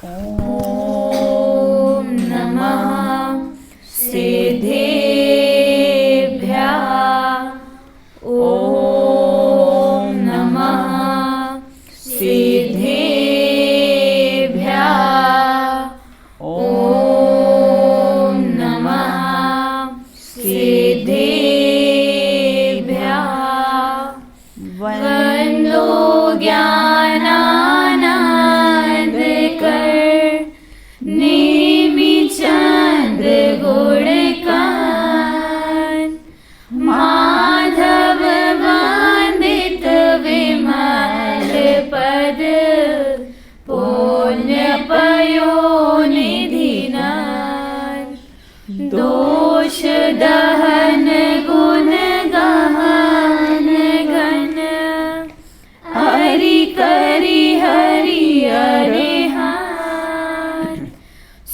ॐ नमः सिद्धेभ्यः। ॐ नमः सिद्धेभ्यः। ॐ नमः सिद्धेभ्यः। वन्दो ज्ञानानन्दकर नेमिचन्द्र गुणगान माधव वन्दित विमल पद पुण्य पयोनिधिनाथ दोष दहन गुण गहन घन हरि करि हरि अरिहर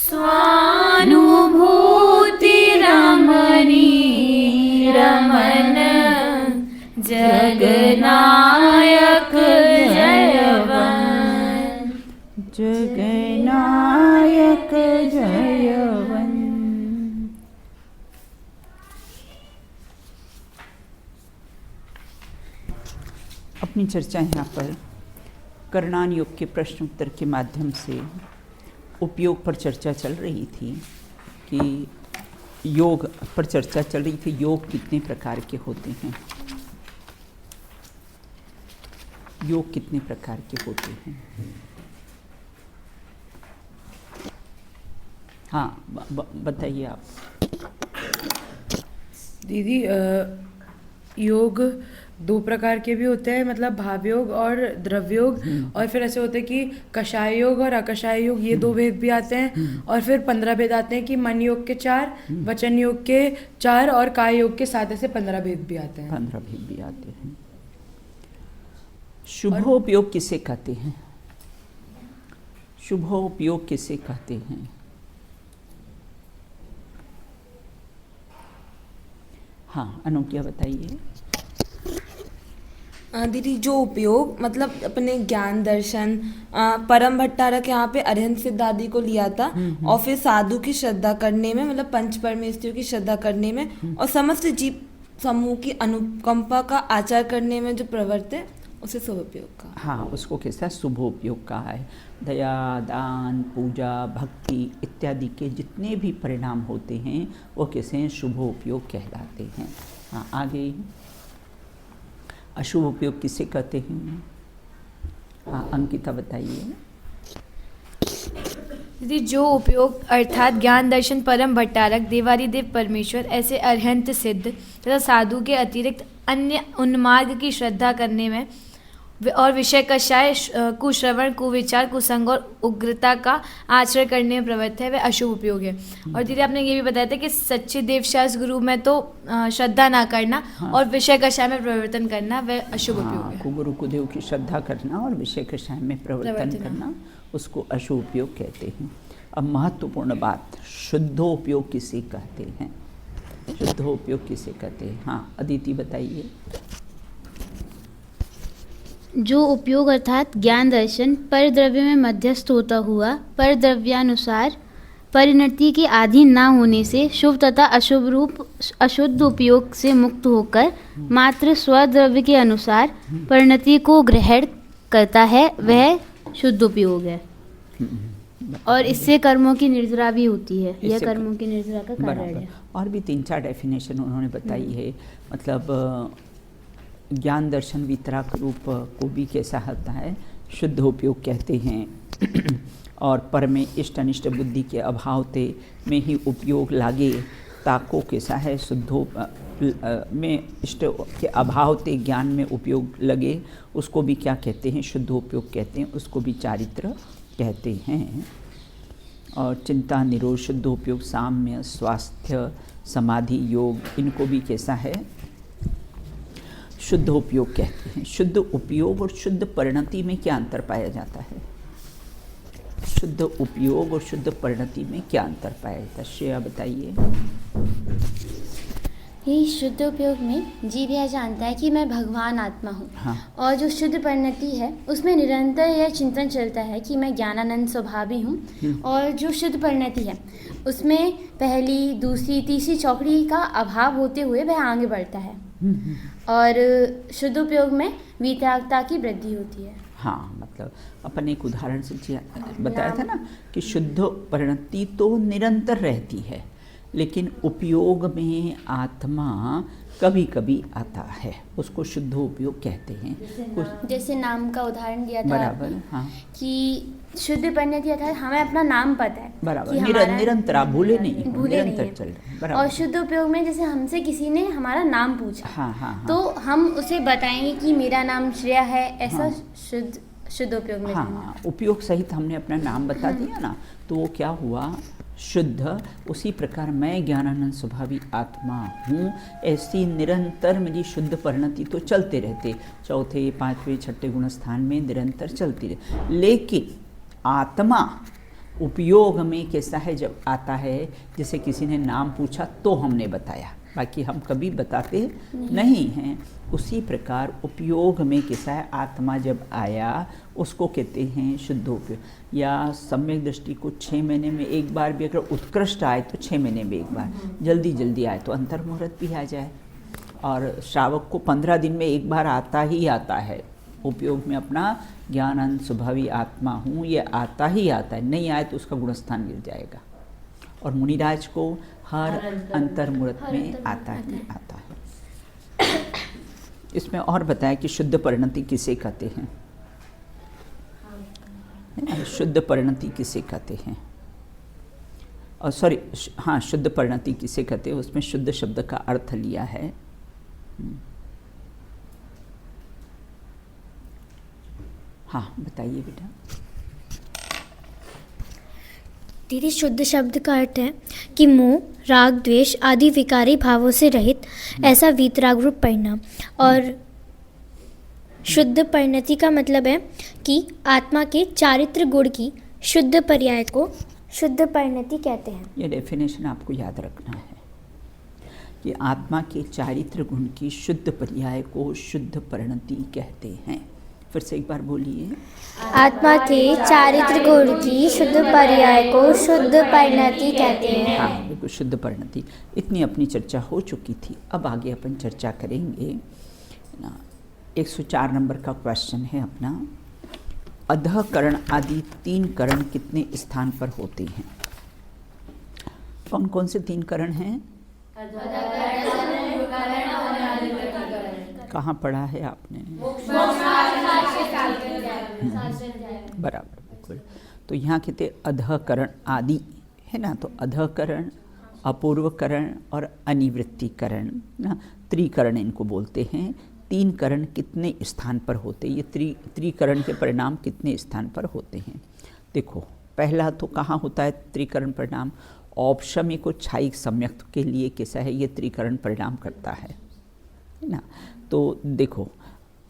स्वानुभूति रमणी रमन जगनायक जयवन जगनायक जयवन। अपनी चर्चा यहाँ पर करणान योग के प्रश्न उत्तर के माध्यम से उपयोग पर चर्चा चल रही थी कि योग पर चर्चा चल रही थी, योग कितने प्रकार के होते हैं, योग कितने प्रकार के होते हैं। हाँ, बताइए आप। दीदी, योग दो प्रकार के भी होते हैं, मतलब भाव योग और द्रव्य योग, और फिर ऐसे होते हैं कि कषाय योग और अकषाय योग, ये दो भेद भी आते हैं। और फिर 15 भेद आते हैं कि मन योग के 4, वचन योग के 4 और काय योग के 7, ऐसे 15 भेद भी आते हैं। 15 भेद भी आते हैं। शुभोपयोग किसे कहते हैं? शुभोपयोग किसे कहते हैं? हाँ, अनुज्ञा बताइए। दीदी, जो उपयोग मतलब अपने ज्ञान दर्शन, परम भट्टारक यहाँ पे अरिहंत सिद्ध आदि को लिया था, और फिर साधु की श्रद्धा करने में, मतलब पंच परमेश्वरियों की श्रद्धा करने में, और समस्त जीव समूह की अनुकंपा का आचार करने में जो प्रवृत्त है, उसे शुभोपयोग का। हाँ, उसको कैसा शुभोपयोग कहा है। दया, दान, पूजा, भक्ति इत्यादि के जितने भी परिणाम होते हैं वो कैसे हैं, शुभोपयोग कहलाते हैं। हाँ, आगे अशुभ उपयोग किसे कहते हैं? हाँ, अंकिता बताइए। यदि जो उपयोग अर्थात ज्ञान दर्शन, परम भट्टारक, देवादिदेव परमेश्वर, ऐसे अरिहंत सिद्ध तथा साधु के अतिरिक्त अन्य उन्मार्ग की श्रद्धा करने में और विषय कषाय, कुश्रवण, कुविचार, कुसंग और उग्रता का आचरण करने में प्रवृत्त है, वह अशुभ उपयोग है। और दीदी, आपने ये भी बताया था कि सच्चे देवशास्त्र गुरु में तो श्रद्धा ना करना, और विषय कषाय में प्रवर्तन करना, वह अशुभ उपयोग है। गुरु कुदेव की श्रद्धा करना और विषय कषाय में प्रवर्तन करना, उसको अशुभ उपयोग कहते हैं। अब महत्वपूर्ण बात, शुद्धोपयोग किसे कहते हैं? शुद्धोपयोग किसे कहते हैं? हाँ, अदिति बताइए। जो उपयोग अर्थात ज्ञान दर्शन परद्रव्य में मध्यस्थ होता हुआ परद्रव्यानुसार परिणति के अधीन ना होने से शुभ तथा अशुभ रूप अशुद्ध उपयोग से मुक्त होकर मात्र स्वद्रव्य के अनुसार परिणति को ग्रहण करता है, वह शुद्ध उपयोग है। और इससे कर्मों की निर्जरा भी होती है, यह कर्मों की निर्जरा का कारण है। और भी 3-4 डेफिनेशन उन्होंने बताई है, मतलब ज्ञान दर्शन वितराक रूप को भी कैसा होता है, शुद्ध उपयोग कहते हैं। और पर में इष्ट अनिष्ट बुद्धि के अभावते में ही उपयोग लागे, ताको कैसा है, शुद्धो में इष्ट के अभावते ज्ञान में उपयोग लगे, उसको भी क्या कहते हैं, शुद्धोपयोग कहते हैं, उसको भी चारित्र कहते हैं। और चिंता निरोध, शुद्धोपयोग, साम्य, स्वास्थ्य, समाधि, योग, इनको भी कैसा है, शुद्ध उपयोग कहते हैं। शुद्ध उपयोग और शुद्ध परिणति में क्या अंतर पाया जाता है? शुद्ध उपयोग और शुद्ध परिणति में क्या अंतर पाया जाता है? श्रेया बताइए। ये शुद्ध उपयोग में जीव यह जानता है कि मैं भगवान आत्मा हूँ। हाँ। और जो शुद्ध परिणति है उसमें निरंतर यह चिंतन चलता है कि मैं ज्ञानानंद स्वभावी हूँ। और जो शुद्ध परिणति है उसमें पहली, दूसरी, तीसरी चौकड़ी का अभाव होते हुए वह आगे बढ़ता है। और शुद्ध उपयोग में वीतरागता की वृद्धि होती है। हाँ, मतलब अपन एक उदाहरण से बताया था ना कि शुद्ध परिणति तो निरंतर रहती है, लेकिन उपयोग में आत्मा कभी कभी आता है, उसको शुद्ध उपयोग कहते हैं। जैसे नाम का उदाहरण दिया था बराबर, आपने, हाँ, कि शुद्ध परिणति अर्थात हमें अपना नाम पता है बराबर, कि हमारा निरंतर, आप भूले नहीं, भूले नहीं निरंतर है। चल रहे हैं, और बराबर। शुद्ध उपयोग में जैसे हमसे किसी ने हमारा नाम पूछा, हाँ हाँ हाँ, तो हम उसे बताएंगे कि मेरा नाम श्रेया है, ऐसा हाँ। शुद्ध उपयोग में रहना। हाँ, उपयोग सहित हमने अपना नाम बता दिया ना, तो वो क्या हुआ, शुद्ध। उसी प्रकार मैं ज्ञानानंद स्वभावी आत्मा हूँ, ऐसी निरंतर मेरी शुद्ध परिणति तो चलते रहते, चौथे, पाँचवें, छठे गुण स्थान में निरंतर चलती रहे। लेकिन आत्मा उपयोग में कैसा है, जब आता है, जैसे किसी ने नाम पूछा तो हमने बताया, बाकी हम कभी बताते नहीं हैं। उसी प्रकार उपयोग में कैसा है, आत्मा जब आया उसको कहते हैं शुद्ध उपयोग। या सम्यक दृष्टि को 6 महीने में एक बार भी अगर उत्कृष्ट आए तो 6 महीने में एक बार, जल्दी जल्दी आए तो अंतर मुहूर्त भी आ जाए। और श्रावक को 15 दिन में एक बार आता ही आता है उपयोग में, अपना ज्ञानानंद स्वभावी आत्मा हूँ, ये आता ही आता है, नहीं आए तो उसका गुणस्थान गिर जाएगा। और मुनिराज को हर अंतर मुहूर्त में आता ही आता है। इसमें और बताया कि शुद्ध परिणति किसे कहते हैं, शुद्ध परिणति किसे कहते हैं, और सॉरी, हाँ, शुद्ध परिणति किसे कहते हैं, उसमें शुद्ध शब्द का अर्थ लिया है। हाँ, बताइए बेटा। दीदी, शुद्ध शब्द का अर्थ है कि मोह, राग, द्वेष आदि विकारी भावों से रहित ऐसा वीतराग रूप परिणाम। और शुद्ध परिणति का मतलब है कि आत्मा के चारित्र गुण की शुद्ध पर्याय को शुद्ध परिणति कहते हैं। ये डेफिनेशन आपको याद रखना है कि आत्मा के चारित्र गुण की शुद्ध पर्याय को शुद्ध परिणति कहते हैं। फिर से एक बार बोलिए। आत्मा के चारित्र गुण की शुद्ध पर्याय को शुद्ध परिणति कहते हैं। हाँ, बिल्कुल, शुद्ध परिणति। इतनी अपनी चर्चा हो चुकी थी, अब आगे अपन चर्चा करेंगे ना। 104 नंबर का क्वेश्चन है अपना, अधःकरण आदि 3 करण कितने स्थान पर होते हैं? कौन कौन से 3 करण हैं? कहाँ पढ़ा है आपने? बराबर, बिल्कुल। तो यहाँ कहते अधःकरण आदि है ना, तो अधःकरण, अपूर्वकरण और अनिवृत्तिकरण ना, त्रिकरण इनको बोलते हैं। 3 करण कितने स्थान पर होते हैं, ये त्रिकरण के परिणाम कितने स्थान पर होते हैं? देखो, पहला तो कहाँ होता है त्रिकरण परिणाम? औपशमिक को छायिक सम्यक्त के लिए कैसा है, ये त्रिकरण परिणाम करता है ना। तो देखो,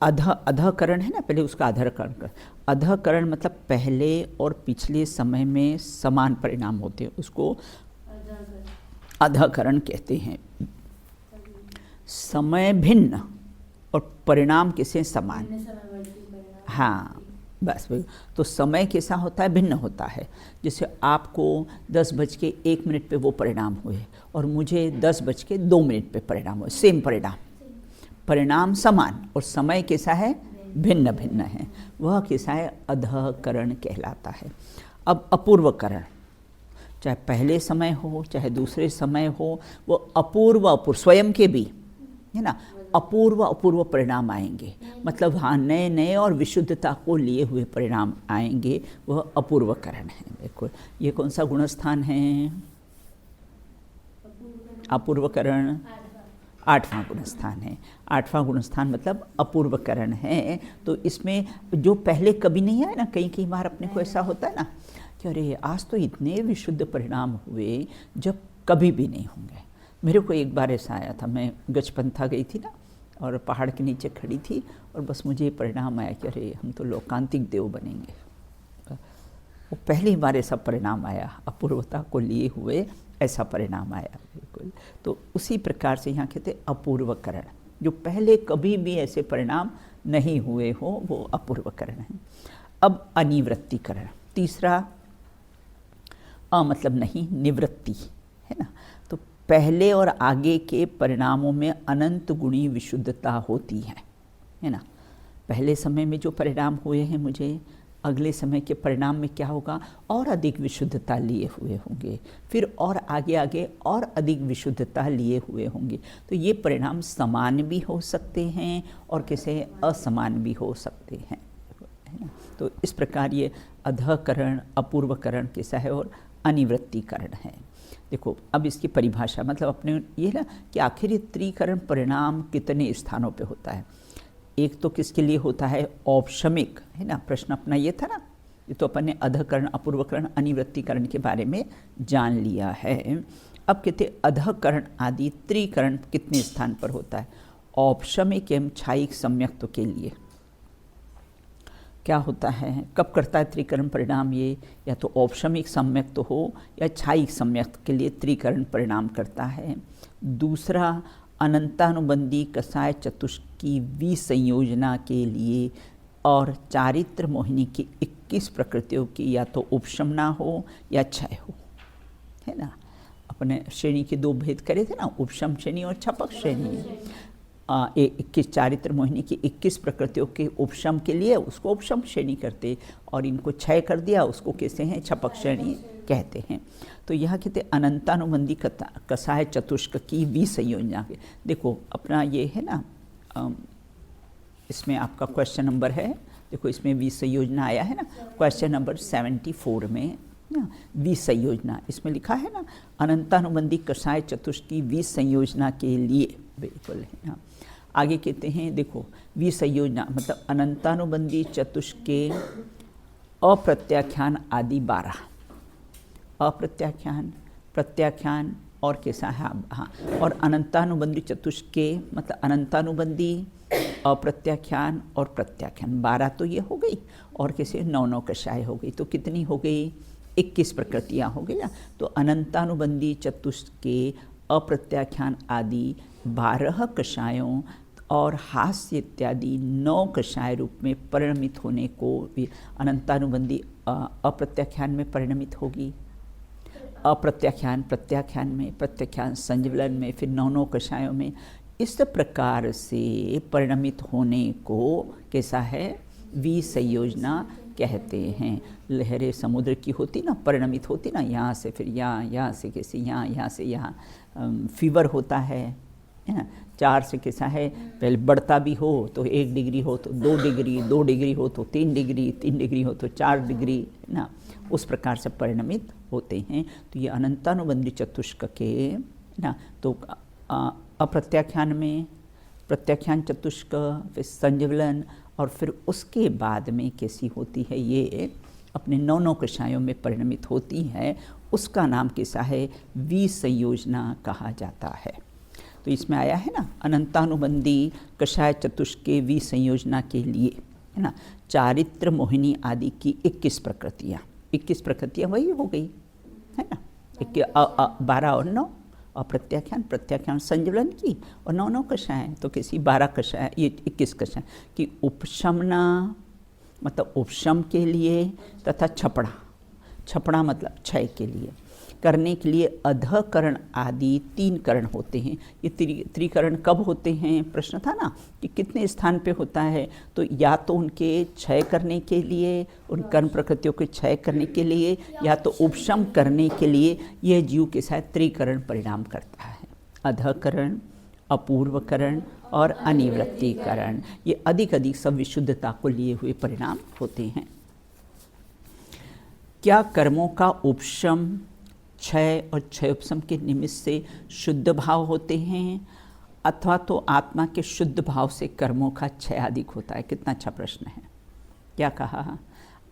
अधःकरण है ना, पहले उसका अधःकरण कर। अधःकरण मतलब पहले और पिछले समय में समान परिणाम होते हैं, उसको अधःकरण कहते हैं। समय भिन्न और परिणाम कैसे समान? हाँ, बस वही। तो समय कैसा होता है? भिन्न होता है। जैसे आपको 10:01 पे वो परिणाम हुए और मुझे 10:02 पे परिणाम हुए, सेम परिणाम, परिणाम समान और समय कैसा है? भिन्न भिन्न है। वह कैसा है? अधःकरण कहलाता है। अब अपूर्वकरण, चाहे पहले समय हो चाहे दूसरे समय हो, वो अपूर्व स्वयं के भी है ना, अपूर्व परिणाम आएंगे, मतलब हाँ, नए नए और विशुद्धता को लिए हुए परिणाम आएंगे, वह अपूर्वकरण है। बिल्कुल। ये कौन सा गुणस्थान है? अपूर्वकरण 8वां गुणस्थान है। 8वां गुणस्थान मतलब अपूर्वकरण है। तो इसमें जो पहले कभी नहीं आया ना, कई बार अपने को ऐसा होता है ना कि अरे आज तो इतने विशुद्ध परिणाम हुए जब कभी भी नहीं होंगे। मेरे को एक बार ऐसा आया था, मैं गजपंथा गई थी ना और पहाड़ के नीचे खड़ी थी और बस मुझे ये परिणाम आया कि अरे हम तो लोकांतिक देव बनेंगे। वो पहली बार ऐसा परिणाम आया, अपूर्वता को लिए हुए ऐसा परिणाम आया। बिल्कुल। बिल्कुल। तो उसी प्रकार से यहाँ कहते अपूर्वकरण, जो पहले कभी भी ऐसे परिणाम नहीं हुए हो, वो अपूर्वकरण है। अब अनिवृत्तिकरण, तीसरा मतलब नहीं, निवृत्ति है ना। तो पहले और आगे के परिणामों में अनंत गुणी विशुद्धता होती है ना। पहले समय में जो परिणाम हुए हैं मुझे, अगले समय के परिणाम में क्या होगा, और अधिक विशुद्धता लिए हुए होंगे, फिर और आगे आगे और अधिक विशुद्धता लिए हुए होंगे। तो ये परिणाम समान भी हो सकते हैं और किसी असमान भी हो सकते हैं, है ना। तो इस प्रकार ये अधःकरण, अपूर्वकरण कैसा है और अनिवृत्तिकरण है। देखो अब इसकी परिभाषा, मतलब अपने ये ना कि आखिर ये त्रिकरण परिणाम कितने स्थानों पे होता है। एक तो किसके लिए होता है, औपशमिक, है ना। प्रश्न अपना ये था ना, ये तो अपन ने अधःकरण, अपूर्वकरण, अनिवृत्तिकरण के बारे में जान लिया है। अब कहते अधःकरण आदि त्रिकरण कितने स्थान पर होता है। औपशमिक एवं छायिक सम्यक्त्व के लिए क्या होता है, कब करता है त्रिकरण परिणाम ये, या तो औपशमिक सम्यक्त्व हो या छायिक सम्यक्त्व के लिए त्रिकरण परिणाम करता है। दूसरा अनंतानुबंधी कसाय चतुष्की विसंयोजना के लिए और चारित्र मोहिनी की 21 प्रकृतियों की या तो उपशमना हो या क्षय हो, है ना। अपने श्रेणी के दो भेद करे थे ना, उपशम श्रेणी और छपक श्रेणी। 21 चारित्र मोहिनी की 21 प्रकृतियों के उपशम के लिए उसको उपशम श्रेणी करते, और इनको क्षय कर दिया उसको कैसे हैं, छपक श्रेणी कहते हैं। तो यहाँ कहते अनंतानुबंधी कसाय चतुष्क की विसंयोजना के, देखो अपना ये है ना, इसमें आपका क्वेश्चन नंबर है, देखो इसमें विसंयोजना आया है ना, क्वेश्चन नंबर 74 में ना विसंयोजना इसमें लिखा है ना, अनंतानुबंधी कसाय चतुष्क की विसंयोजना के लिए, बिल्कुल है ना। आगे कहते हैं देखो विसंयोजना मतलब अनंतानुबंधी चतुष्क के अप्रत्याख्यान आदि 12, अप्रत्याख्यान, प्रत्याख्यान और कैसा है, हाँ, और अनंतानुबंधी चतुष्क के मतलब अनंतानुबंधी, अप्रत्याख्यान और प्रत्याख्यान 12 तो ये हो गई, और कैसे 9 कषाय हो गई। तो कितनी हो गई, 21 प्रकृतियाँ हो गई ना। तो अनंतानुबंधी चतुष्क के अप्रत्याख्यान आदि 12 कषायों और हास्य इत्यादि 9 कषाय रूप में परिणमित होने को भी अनंतानुबंधी अप्रत्याख्यान में परिणमित होगी, अप्रत्याख्यान प्रत्याख्यान में, प्रत्याख्यान संज्वलन में, फिर 9 कषायों में। इस प्रकार से परिणमित होने को कैसा है, विसंयोजना कहते हैं। लहरें समुद्र की होती ना, परिणमित होती ना, यहाँ से फिर यहाँ, यहाँ से कैसे यहाँ, यहाँ से यहाँ, फीवर होता है ना। 4 से कैसा है, पहले बढ़ता भी हो तो 1 डिग्री हो तो 2 डिग्री, 2 डिग्री हो तो 3 डिग्री, 3 डिग्री हो तो 4 डिग्री ना, उस प्रकार से परिणमित होते हैं। तो ये अनंतानुबंधी चतुष्क के ना, तो अप्रत्याख्यान में प्रत्याख्यान चतुष्क, फिर संज्वलन, और फिर उसके बाद में कैसी होती है, ये अपने 9 कषायों में परिणमित होती है। उसका नाम कैसा है, विसंयोजना कहा जाता है। तो इसमें आया है ना, अनंतानुबंधी कषाय चतुष्क के विसंयोजना के लिए, है ना, चारित्र मोहिनी आदि की 21 प्रकृतियाँ, 21 प्रकृतियाँ वही हो गई, है ना। 12 और 9 अप्रत्याख्यान, प्रत्याख्यान, संज्वलन की, और 9 कषाय, तो किसी 12 कषाय, ये 21 कषाय की उपशमना मतलब उपशम के लिए, तथा छपड़ा, छपड़ा मतलब क्षय के लिए करने के लिए अधःकरण आदि 3 करण होते हैं। ये त्रिकरण कब होते हैं, प्रश्न था ना कि कितने स्थान पे होता है। तो या तो उनके क्षय करने के लिए, उन कर्म प्रकृतियों के क्षय करने के लिए, या तो उपशम करने के लिए यह जीव के साथ त्रिकरण परिणाम करता है। अधःकरण, अपूर्वकरण और अनिवृत्तिकरण, ये अधिक अधिक सब विशुद्धता को लिए हुए परिणाम होते हैं। क्या कर्मों का उपशम, क्षय और क्षयोपशम के निमित्त से शुद्ध भाव होते हैं, अथवा तो आत्मा के शुद्ध भाव से कर्मों का क्षय अधिक होता है। कितना अच्छा प्रश्न है। क्या कहा,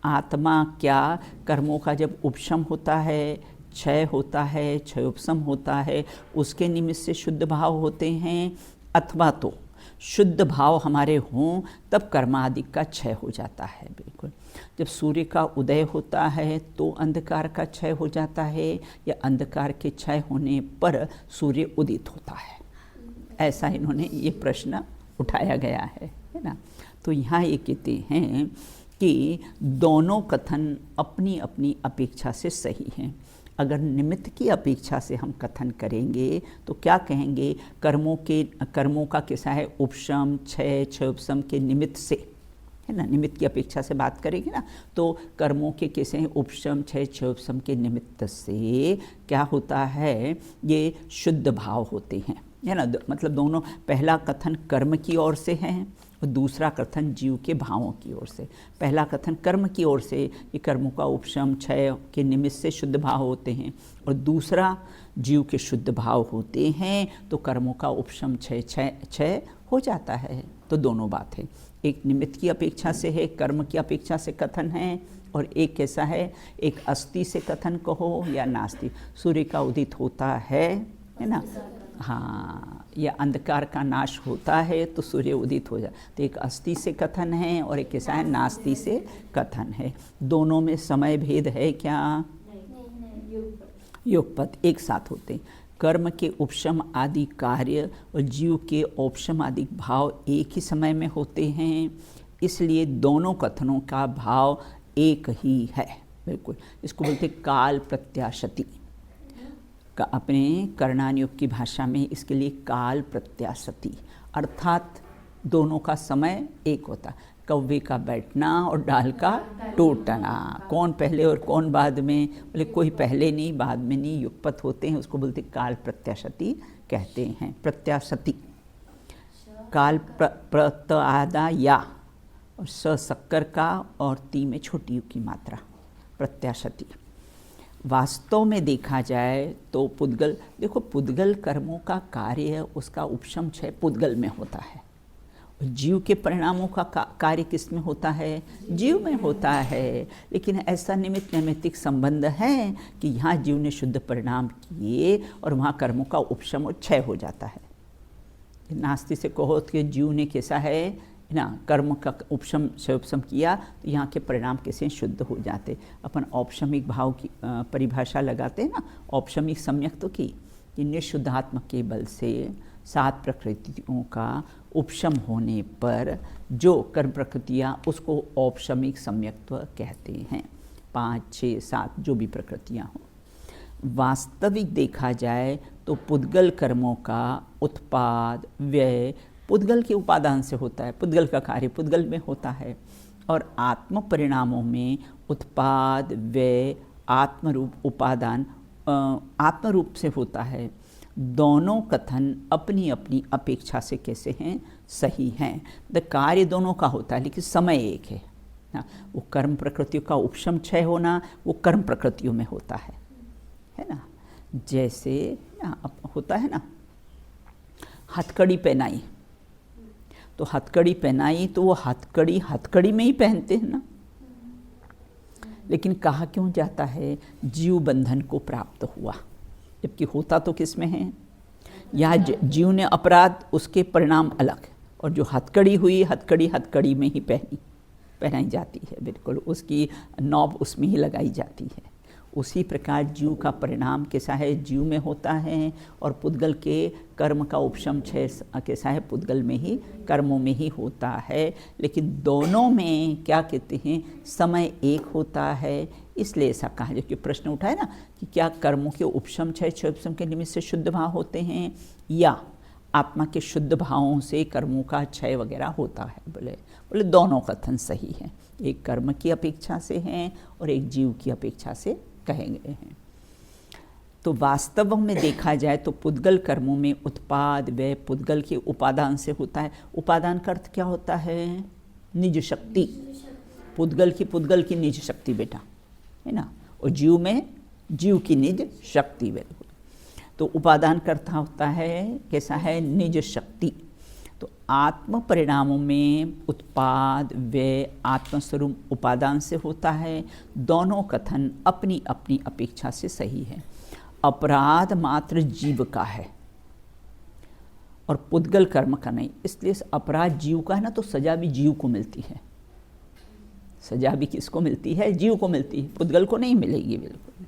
आत्मा क्या कर्मों का जब उपशम होता है, क्षय होता है, क्षयोपशम होता है, उसके निमित्त से शुद्ध भाव होते हैं, अथवा तो शुद्ध भाव हमारे हों तब कर्मादि का क्षय हो जाता है। बिल्कुल, जब सूर्य का उदय होता है तो अंधकार का क्षय हो जाता है, या अंधकार के क्षय होने पर सूर्य उदित होता है। ऐसा इन्होंने ये प्रश्न उठाया गया है ना। तो यहाँ ये कहते हैं कि दोनों कथन अपनी अपनी अपेक्षा से सही हैं। अगर निमित्त की अपेक्षा से हम कथन करेंगे तो क्या कहेंगे, कर्मों का कैसा है, उपशम क्षय उपशम के निमित्त से, है ना, निमित्त की अपेक्षा से बात करेंगे ना, तो कर्मों के कैसे हैं, उपशम क्षय उपशम के निमित्त से क्या होता है, ये शुद्ध भाव होते हैं, है ना। मतलब दोनों, पहला कथन कर्म की ओर से है और दूसरा कथन जीव के भावों की ओर से। पहला कथन कर्म की ओर से, ये कर्मों का उपशम क्षय के निमित्त से शुद्ध भाव होते हैं, और दूसरा जीव के शुद्ध भाव होते हैं, तो कर्मों का उपशम क्षय हो जाता है। तो दोनों बात है, एक निमित्त की अपेक्षा से है, कर्म की अपेक्षा से कथन है, और एक कैसा है, एक अस्थि से कथन कहो या नास्ति। सूर्य का उदित होता है ना, हाँ, या अंधकार का नाश होता है तो सूर्य उदित हो जाए, तो एक अस्थि से कथन है और एक कैसा है, नास्ति से कथन है। दोनों में समय भेद है क्या? युगपत एक साथ होते हैं। कर्म के उपशम आदि कार्य और जीव के औपशम आदि भाव एक ही समय में होते हैं, इसलिए दोनों कथनों का भाव एक ही है। बिल्कुल, इसको बोलते काल प्रत्याशति। अपने कर्णानुयोग की भाषा में इसके लिए काल प्रत्याशति, अर्थात दोनों का समय एक होता। कौवे का बैठना और डाल का टूटना, कौन पहले और कौन बाद में, बोले कोई पहले नहीं बाद में नहीं, युगपत होते हैं, उसको बोलते काल प्रत्याशति कहते हैं। प्रत्याशति काल प्रत्यादा या, और स शक्कर का और ती में छोटी यू की मात्रा, प्रत्याशति। वास्तव में देखा जाए तो पुद्गल, देखो पुद्गल कर्मों का कार्य, उसका उपशम क्षय पुद्गल में होता है, और जीव के परिणामों का कार्य किस में होता है, जीव में होता है। लेकिन ऐसा निमित्त नैमित्तिक संबंध है कि यहाँ जीव ने शुद्ध परिणाम किए और वहाँ कर्मों का उपशम और क्षय हो जाता है। नास्ति से कहो कि जीव ने कैसा है ना, कर्म का उपशम क्षयोपशम किया, तो यहाँ के परिणाम कैसे शुद्ध हो जाते। अपन औपशमिक भाव की परिभाषा लगाते हैं ना, औपशमिक सम्यक तो की, कि निःशुद्धात्मा के बल से 7 प्रकृतियों का उपशम होने पर जो कर्म प्रकृतियाँ, उसको औपशमिक सम्यक्त्व कहते हैं। 5, 6, 7 जो भी प्रकृतियाँ हों। वास्तविक देखा जाए तो पुद्गल कर्मों का उत्पाद व्यय पुद्गल के उपादान से होता है, पुद्गल का कार्य पुद्गल में होता है, और आत्म परिणामों में उत्पाद व्यय आत्मरूप उपादान आत्मरूप से होता है। दोनों कथन अपनी अपनी अपेक्षा से कैसे हैं, सही हैं। द कार्य दोनों का होता है लेकिन समय एक है ना। वो कर्म प्रकृतियों का उपशम क्षय होना वो कर्म प्रकृतियों में होता है ना। जैसे ना होता है ना, हथकड़ी पहनाई, तो हथकड़ी पहनाई तो वो हथकड़ी में ही पहनते हैं ना, लेकिन कहा क्यों जाता है, जीव बंधन को प्राप्त हुआ, जबकि होता तो किस में है, यहाँ जीव ने अपराध, उसके परिणाम अलग, और जो हथकड़ी हुई हथकड़ी में ही पहनाई जाती है। बिल्कुल, उसकी नॉब उसमें ही लगाई जाती है। उसी प्रकार जीव का परिणाम कैसा है, जीव में होता है, और पुद्गल के कर्म का उपशम क्षय कैसा है, पुद्गल में ही, कर्मों में ही होता है। लेकिन दोनों में क्या कहते हैं, समय एक होता है। इसलिए ऐसा कहा जो कि प्रश्न उठाए ना कि क्या कर्मों के उपशम क्षय उपशम के निमित्त से शुद्ध भाव होते हैं, या आत्मा के शुद्ध भावों से कर्मों का क्षय वगैरह होता है। बोले दोनों कथन सही हैं, एक कर्म की अपेक्षा से हैं और एक जीव की अपेक्षा से कहे गए हैं। तो वास्तव में देखा जाए तो पुद्गल कर्मों में उत्पाद व्यय पुद्गल के उपादान से होता है। उपादान का अर्थ क्या होता है, निज शक्ति। पुद्गल की निज शक्ति बेटा, है ना, और जीव में जीव की निज शक्ति। बिल्कुल, तो उपादान का अर्थ होता है कैसा है, निज शक्ति। तो आत्म परिणामों में उत्पाद व्यय आत्मस्वरूप उपादान से होता है। दोनों कथन अपनी अपनी अपेक्षा से सही है। अपराध मात्र जीव का है और पुद्गल कर्म का नहीं। इसलिए अपराध जीव का है ना, तो सजा भी जीव को मिलती है। सजा भी किसको मिलती है? जीव को मिलती है, पुद्गल को नहीं मिलेगी बिल्कुल।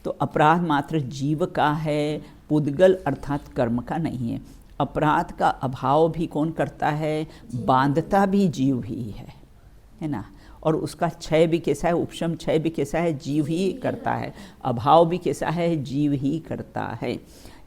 तो अपराध मात्र जीव का है, पुद्गल अर्थात कर्म का नहीं है। अपराध का अभाव भी कौन करता है? बांधता भी जीव ही है ना। और उसका क्षय भी कैसा है? उपशम क्षय भी कैसा है? जीव ही करता है। अभाव भी कैसा है? जीव ही करता है।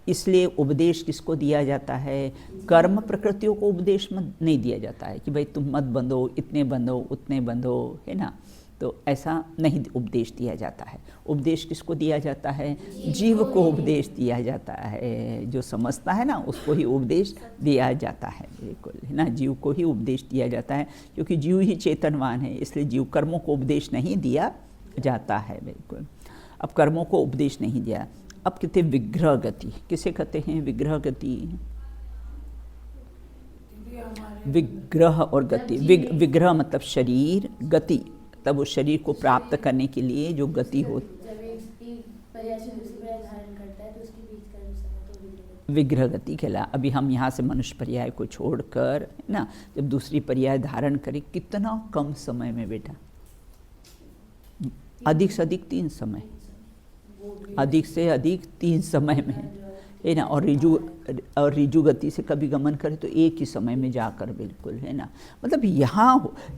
इसलिए उपदेश किसको दिया जाता है? कर्म प्रकृतियों को उपदेश नहीं दिया जाता है कि भाई तुम मत बंधो, इतने बंधो, उतने बंधो, है ना। तो ऐसा नहीं उपदेश दिया जाता है। उपदेश किसको दिया जाता है? जीव को उपदेश दिया जाता है। जो समझता है ना उसको ही उपदेश दिया जाता है, बिल्कुल, है ना। जीव को ही उपदेश दिया जाता है, क्योंकि जीव ही चेतनवान है, इसलिए जीव कर्मों को उपदेश नहीं दिया जाता है, बिल्कुल। अब कर्मों को उपदेश नहीं दिया। अब कहते हैं विग्रह गति। किसे कहते हैं विग्रह गति? विग्रह और गति। विग्रह मतलब शरीर, गति तब उस शरीर को प्राप्त करने के लिए जो गति हो, विग्रह गति कहला। अभी हम यहाँ से मनुष्य पर्याय को छोड़कर, है ना, जब दूसरी पर्याय धारण करें, कितना कम समय में बेटा, अधिक से अधिक 3 समय, अधिक से अधिक 3 समय में, है ना। और रिजु गति से कभी गमन करें तो एक ही समय में जाकर, बिल्कुल, है ना। मतलब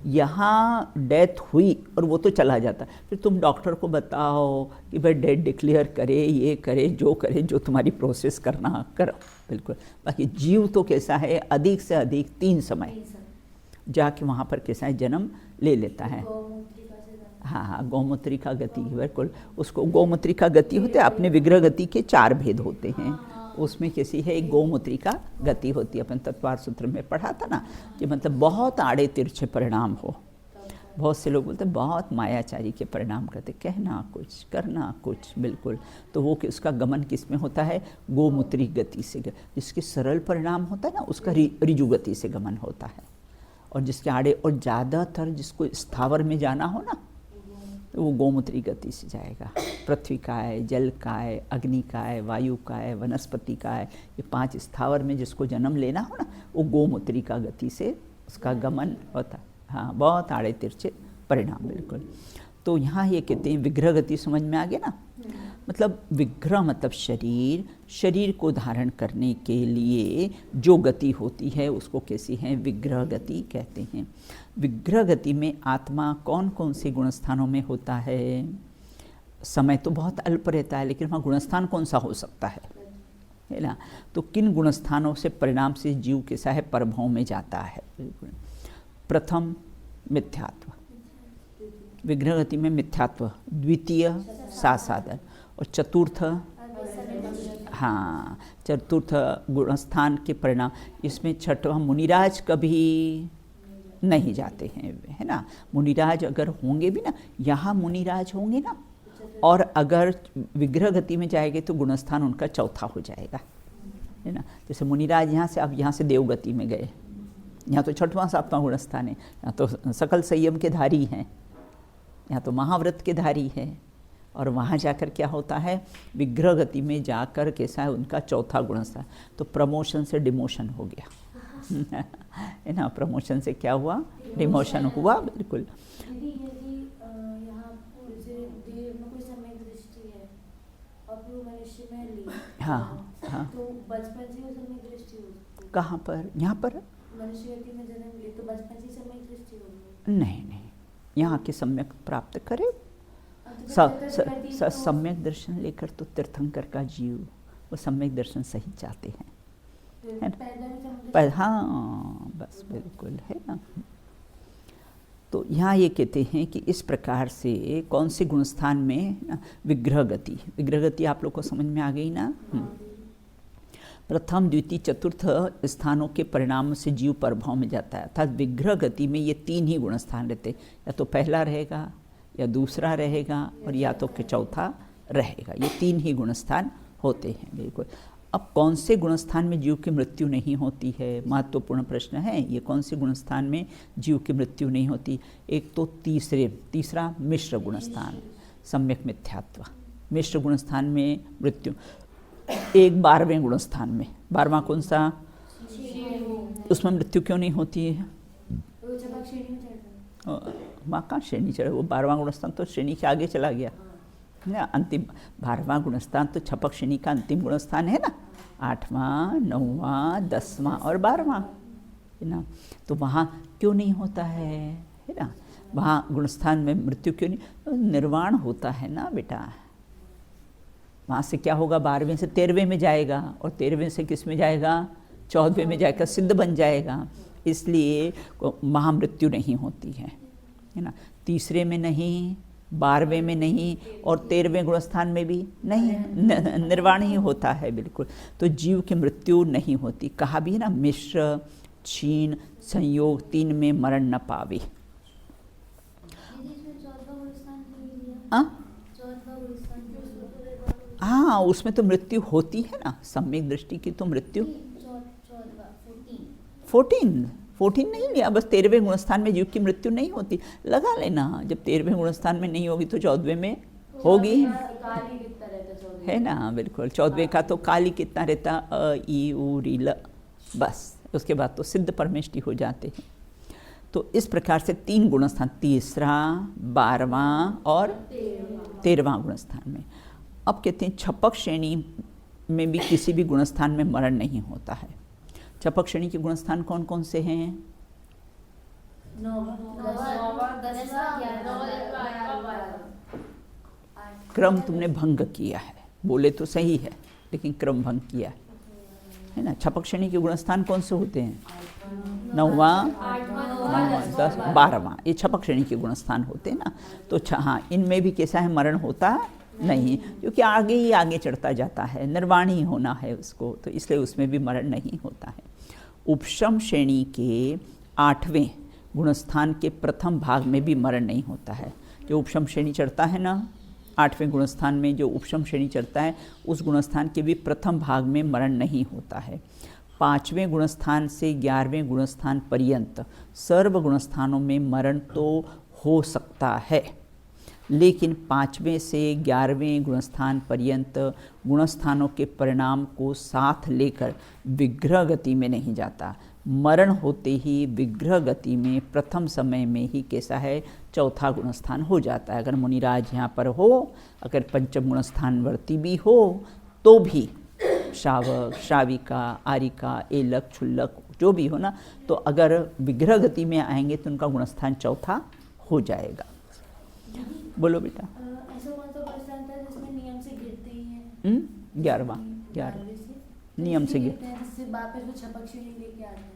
यहाँ डेथ हुई और वो तो चला जाता, फिर तुम डॉक्टर को बताओ कि भाई डेथ डिक्लेयर करे, ये करे, जो तुम्हारी प्रोसेस करना करो, बिल्कुल। बाकी जीव तो कैसा है? अधिक से अधिक 3 समय जाके वहाँ पर कैसा है? जन्म ले लेता है। हाँ, गौमूत्रिका गति, बिल्कुल। उसको गौमूत्रिका गति होते हैं। अपने विग्रह गति के 4 भेद होते हैं। उसमें कैसी है? एक गौमूत्रिका गति होती है। अपन तत्वार सूत्र में पढ़ा था ना कि मतलब बहुत आड़े तिरछे परिणाम हो। बहुत से लोग बोलते हैं बहुत मायाचारी के परिणाम करते, कहना कुछ करना कुछ, बिल्कुल। तो वो उसका गमन किस में होता है? गोमूत्री गति से। जिसके सरल परिणाम होता है ना उसका रिजु गति से गमन होता है। और जिसके आड़े, और ज़्यादातर जिसको स्थावर में जाना हो ना तो वो गोमूत्री गति से जाएगा। पृथ्वी का है, जल का है, अग्नि का है, वायु का है, वनस्पति का है, ये 5 स्थावर में जिसको जन्म लेना हो ना वो गोमूत्री का गति से उसका गमन होता है। हाँ, बहुत आड़े तिरछे परिणाम, बिल्कुल। तो यहाँ ये कहते हैं विग्रह गति, समझ में आ गया ना। मतलब विग्रह मतलब शरीर को धारण करने के लिए जो गति होती है उसको कैसी है? विग्रह गति कहते हैं। विग्रह गति में आत्मा कौन कौन से गुणस्थानों में होता है? समय तो बहुत अल्प रहता है, लेकिन वहाँ गुणस्थान कौन सा हो सकता है ना। तो किन गुणस्थानों से परिणाम से जीव कैसा है? परभव में जाता है, बिल्कुल। प्रथम मिथ्यात्व, विग्रह गति में मिथ्यात्व। द्वितीय साधन, और चतुर्थ, हाँ, चतुर्थ गुणस्थान के परिणाम। इसमें छठवां मुनिराज कभी नहीं जाते हैं, है ना। मुनिराज अगर होंगे भी ना, यहाँ मुनिराज होंगे ना, और अगर विग्रह गति में जाएंगे तो गुणस्थान उनका चौथा हो जाएगा, है ना। जैसे मुनिराज यहाँ से, अब यहाँ से देवगति में गए, यहाँ तो 6वां 7वां गुणस्थान है, यहाँ तो सकल संयम के धारी हैं, यहाँ तो महाव्रत के धारी है। और वहाँ जाकर क्या होता है? विग्रह गति में जाकर कैसा है? उनका चौथा गुणस्थान। तो प्रमोशन से डिमोशन हो गया है ना। प्रमोशन से क्या हुआ? डिमोशन हुआ, बिल्कुल। हाँ हाँ, तो बचपन से उस समय दृष्टि होती। कहाँ पर? यहाँ पर मनुष्य गति में जन्म ले तो बचपन से समय दृष्टि होगी। नहीं, यहाँ के सम्यक प्राप्त करे, सम्यक दर्शन लेकर तो तीर्थंकर का जीव वो सम्यक दर्शन सहित जाते हैं, है ना। हाँ, बस, बिल्कुल, है ना। तो यहाँ ये कहते हैं कि इस प्रकार से कौन से गुणस्थान में ना विग्रह गति आप लोग को समझ में आ गई ना। प्रथम, द्वितीय, चतुर्थ स्थानों के परिणाम से जीव परभाव में जाता है। अर्थात विग्रह गति में ये 3 ही गुणस्थान रहते, या तो पहला रहेगा, या दूसरा रहेगा, और या तो चौथा रहेगा। ये 3 ही गुणस्थान होते हैं, बिल्कुल। अब कौन से गुणस्थान में जीव की मृत्यु नहीं होती है? महत्वपूर्ण प्रश्न है ये। कौन से गुणस्थान में जीव की मृत्यु नहीं होती? एक तो तीसरा मिश्र गुणस्थान, सम्यक मिथ्यात्व। मिश्र गुणस्थान में मृत्यु। एक 12वें गुणस्थान में, 12वां कौन सा? उसमें मृत्यु क्यों नहीं होती है? वहाँ कहाँ श्रेणी चढ़े, वो 12वां गुणस्थान तो श्रेणी के आगे चला गया ना। अंतिम 12वां गुणस्थान तो छपक श्रेणी का अंतिम गुणस्थान है ना, 8वां 9वां 10वां और 12वां है ना। तो वहाँ क्यों नहीं होता है ना, वहाँ गुणस्थान में मृत्यु क्यों नहीं, निर्वाण होता है ना बेटा। वहाँ से क्या होगा, 12वें से 13वें में जाएगा और 13वें से किस में जाएगा, 14वें में जाएगा, सिद्ध बन जाएगा। इसलिए वहाँ मृत्यु नहीं होती है ना। तीसरे में नहीं, 12वें में नहीं और 13वें गुणस्थान में भी नहीं, निर्वाण ही होता है बिल्कुल। तो जीव की मृत्यु नहीं होती। कहा भी है ना, मिश्र क्षीण संयोग 3 में मरण न पावे। हाँ, उसमें तो मृत्यु होती है ना, सम्यक दृष्टि की तो मृत्यु 14 नहीं लिया, बस 13वें गुणस्थान में जीव की मृत्यु नहीं होती। लगा लेना, जब 13वें गुणस्थान में नहीं होगी तो 14वें में होगी, है ना। बिल्कुल, 14वें का तो काल ही कितना रहता, अ ई उ री ल, बस उसके बाद तो सिद्ध परमेष्टि हो जाते हैं। तो इस प्रकार से 3 गुणस्थान, तीसरा 12वां और 13वां गुणस्थान में। अब कहते हैं छपक श्रेणी में भी किसी भी गुणस्थान में मरण नहीं होता है। छपक श्रेणी के गुणस्थान कौन कौन से हैं? क्रम तुमने भंग किया है, बोले तो सही है लेकिन क्रम भंग किया है ना। छपक श्रेणी के गुणस्थान कौन से होते हैं? 9वां 10 12वां, ये छपक श्रेणी के गुणस्थान होते हैं ना। तो हाँ, इनमें भी कैसा है, मरण होता नहीं, क्योंकि आगे ही आगे चढ़ता जाता है, निर्वाण ही होना है उसको, तो इसलिए उसमें भी मरण नहीं होता है। उपशम श्रेणी के 8वें गुणस्थान के प्रथम भाग में भी मरण नहीं होता है। जो उपशम श्रेणी चढ़ता है ना, 8वें गुणस्थान में जो उपशम श्रेणी चढ़ता है, उस गुणस्थान के भी प्रथम भाग में मरण नहीं होता है। 5वें गुणस्थान से 11वें गुणस्थान पर्यंत सर्व गुणस्थानों में मरण तो हो सकता है, लेकिन 5वें से 11वें गुणस्थान पर्यंत गुणस्थानों के परिणाम को साथ लेकर विग्रह गति में नहीं जाता। मरण होते ही विग्रह गति में प्रथम समय में ही कैसा है, चौथा गुणस्थान हो जाता है। अगर मुनिराज यहाँ पर हो, अगर पंचम गुणस्थान वर्ती भी हो, तो भी श्रावक श्राविका आरिका एलक क्षुल्लक जो भी हो ना, तो अगर विग्रह गति में आएंगे तो उनका गुणस्थान चौथा हो जाएगा। बोलो बेटा। ऐसा कौन सा गुणस्थान था जिसमें नियम से गिरते ही हैं? 11वां नियम से गिरते हैं, जिससे वापस वो छपक श्रेणी लेके आते हैं।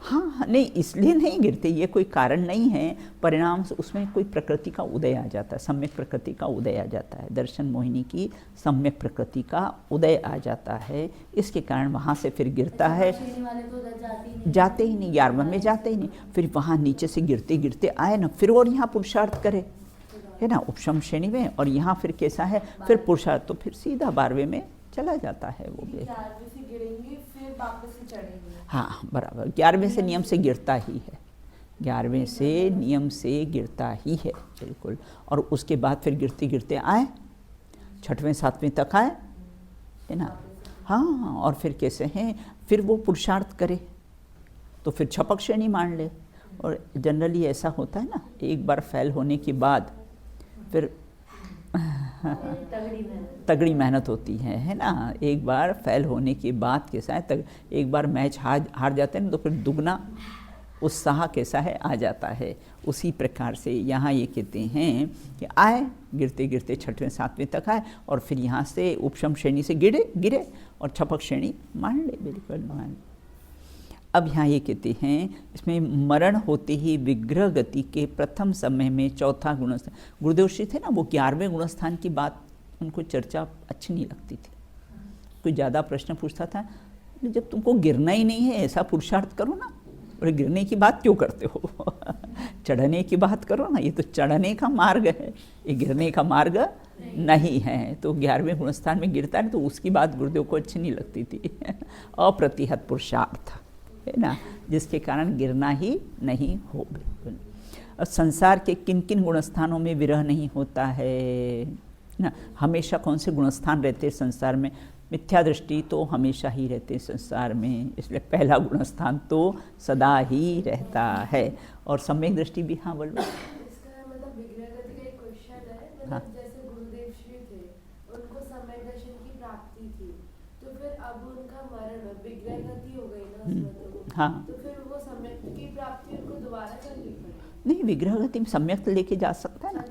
हाँ, नहीं इसलिए नहीं गिरते, ये कोई कारण नहीं है, परिणाम से उसमें कोई प्रकृति का उदय आ जाता है, सम्यक प्रकृति का उदय आ जाता है, दर्शन मोहिनी की सम्यक प्रकृति का उदय आ जाता है, इसके कारण वहाँ से फिर गिरता है। वाले तो जाते ही नहीं, 11वां में जाते ही नहीं, फिर वहाँ नीचे से गिरते गिरते आए ना, फिर और यहाँ पुरुषार्थ करे, है ना, उपशम श्रेणी में, और यहाँ फिर कैसा है, फिर पुरुषार्थ, तो फिर सीधा 12वें में चला जाता है वो भी। 11वें से गिरेंगे फिर वापस से चढ़ेंगे। हाँ बराबर, 11वें से नियम से गिरता ही है, 11वें से नियम से गिरता ही है बिल्कुल। और उसके बाद फिर गिरते गिरते आए, 6वें 7वें तक आए, है ना। हाँ, और फिर कैसे हैं, फिर वो पुरुषार्थ करे तो फिर छपक श्रेणी मान ले। और जनरली ऐसा होता है ना, एक बार फेल होने के बाद फिर तगड़ी मेहनत होती है ना। एक बार फेल होने के बाद कैसा है, एक बार मैच हार जाते हैं ना, तो फिर दुगना उत्साह कैसा है आ जाता है। उसी प्रकार से यहाँ ये कहते हैं कि आए गिरते गिरते 6वें 7वें तक आए, और फिर यहाँ से उपशम श्रेणी से गिरे और छपक श्रेणी मान ले, बिल्कुल मान ले। अब यहाँ ये कहते हैं, इसमें मरण होते ही विग्रह गति के प्रथम समय में चौथा गुणस्थान, गुरुदेव श्री थे ना, वो 11वें गुणस्थान की बात उनको चर्चा अच्छी नहीं लगती थी। कोई ज़्यादा प्रश्न पूछता था, जब तुमको गिरना ही नहीं है ऐसा पुरुषार्थ करो ना, और गिरने की बात क्यों करते हो चढ़ने की बात करो ना, ये तो चढ़ने का मार्ग है, ये गिरने का मार्ग नहीं है। तो 11वें गुणस्थान में गिरता है तो उसकी बात गुरुदेव को अच्छी नहीं लगती थी अप्रतिहत पुरुषार्थ, है ना, जिसके कारण गिरना ही नहीं हो बिल्कुल। और संसार के किन किन गुणस्थानों में विरह नहीं होता है ना, हमेशा कौन से गुणस्थान रहते हैं संसार में, मिथ्या दृष्टि तो हमेशा ही रहते हैं संसार में, इसलिए पहला गुण स्थान तो सदा ही रहता है। और सम्यक दृष्टि भी, हाँ बोलो। इसका मतलब विग्रहगति का एक क्वेश्चन है, मतलब हाँ। जैसे गुरुदेव श्री थे, उनको सम्यक दर्शन की प्राप्ति थी, तो फिर अब उनका मरण विग्रहगति हो गई ना उसमें, तो हाँ। तो फिर वो सम्यक की प्राप्ति उनको दोबारा करनी पड़ी। नहीं, विग्रहगति में सम्यक तो लेके जा सकता है ना,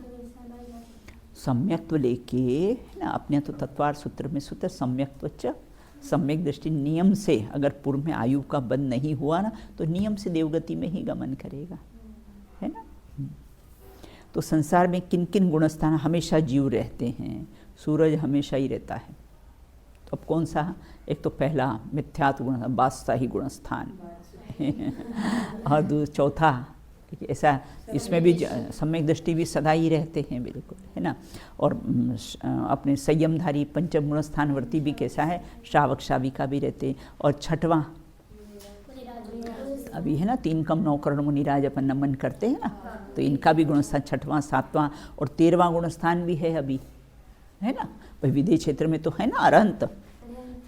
सम्यक्त्व लेके, है ना। अपने तो तत्वार सूत्र में सूत्र सम्यक्त्व च, सम्यक दृष्टि नियम से, अगर पूर्व में आयु का बंध नहीं हुआ ना तो नियम से देवगति में ही गमन करेगा, है ना। तो संसार में किन किन गुणस्थान हमेशा जीव रहते हैं? सूरज हमेशा ही रहता है। तो अब कौन सा? एक तो पहला मिथ्यात्व गुण, वास्तविक ही गुणस्थान और चौथा ऐसा, इसमें भी सम्यक दृष्टि भी सदा ही रहते हैं, बिल्कुल, है ना। और अपने संयमधारी पंचम गुण स्थानवर्ती भी कैसा है? श्रावक श्राविका भी रहते हैं। और छठवां अभी है ना, 3 कम 9 करोड़ मुनिराज अपन नमन करते हैं ना, तो इनका भी गुणस्थान छठवां, सातवां और 13वां गुणस्थान भी है अभी, है ना। भाई विधेय क्षेत्र में तो है ना अरहंत,